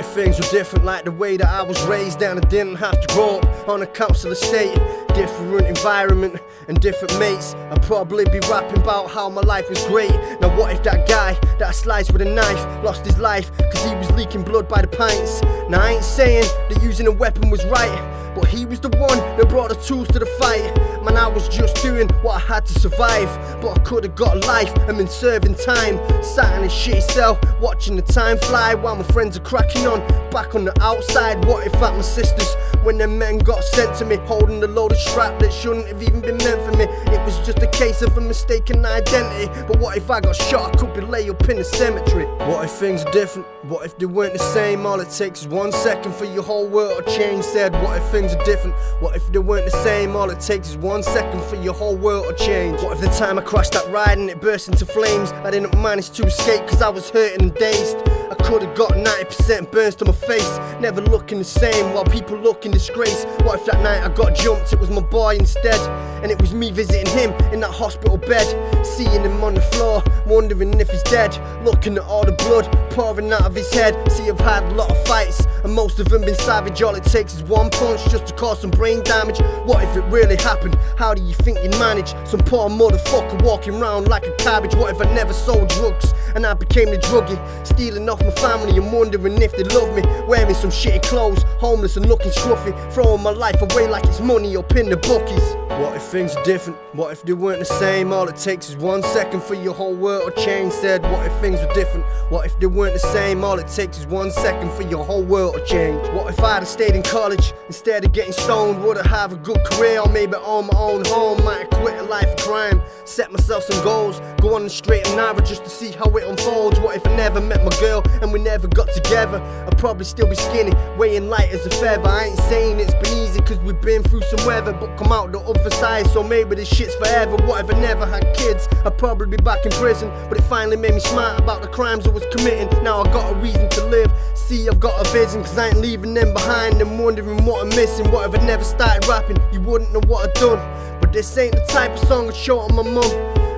if things were different, like the way that I was raised, and I didn't have to grow up on a council estate? Different environment and different mates, I'd probably be rapping about how my life was great. Now what if that guy that I sliced with a knife lost his life cause he was leaking blood by the pints? Now I ain't saying that using a weapon was right, but he was the one that brought the tools to the fight. Man, I was just doing what I had to survive, but I could've got a life and been serving time. Sat in a shitty cell, watching the time fly while my friends are cracking on, back on the outside. What if at my sister's, when them men got sent to me, holding the loaded strap that shouldn't have even been meant for me? It was just a case of a mistaken identity. But what if I got shot, I could be laid up in the cemetery? What if things are different? What if they weren't the same? All it takes is 1 second for your whole world to change. Said, what if things are different? What if they weren't the same? All it takes is 1 second for your whole world to change. What if the time I crashed that ride and it burst into flames, I didn't manage to escape cause I was hurting and dazed? I could've got 90% burns to my face, never looking the same while people look in disgrace. What if that night I got jumped, it was my boy instead, and it was me visiting him in that hospital bed, seeing him on the floor, wondering if he's dead, looking at all the blood pouring out of his head. See, I've had a lot of fights and most of them been savage. All it takes is one punch just to cause some brain damage. What if it really happened? How do you think you'd manage? Some poor motherfucker walking around like a cabbage. What if I never sold drugs and I became the druggie, stealing off my family and wondering if they love me, wearing some shitty clothes, homeless and looking scruffy, throwing my life away like it's money up in the bookies? What if things are different? What if they weren't the same? All it takes is 1 second for your whole world to change. Said, what if things were different? What if they weren't the same? All it takes is 1 second for your whole world to change. What if I'd have stayed in college instead of getting stoned? Would I have a good career or maybe own my own home? Might have quit a life of crime, set myself some goals, go on the straight and narrow just to see how it unfolds. What if I never met my girl and we never got together? I'd probably still be skinny, weighing light as a feather. I ain't saying it's been easy cause we've been through some weather, but come out the other side, so maybe this shit's forever. What if I never had kids? I'd probably be back in prison, but it finally made me smart about the crimes I was committing. Now I got a reason to live, see I've got a vision, cause I ain't leaving them behind and wondering what I'm missing. What if I never started rapping? You wouldn't know what I've done. But this ain't the type of song I'd show to my mum,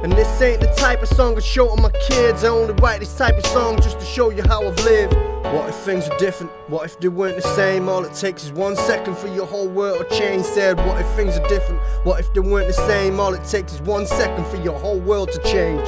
and this ain't the type of song I'd show to my kids. I only write this type of song just to show you how I've lived. What if things are different? What if they weren't the same? All it takes is 1 second for your whole world to change. Said, what if things are different? What if they weren't the same? All it takes is 1 second for your whole world to change.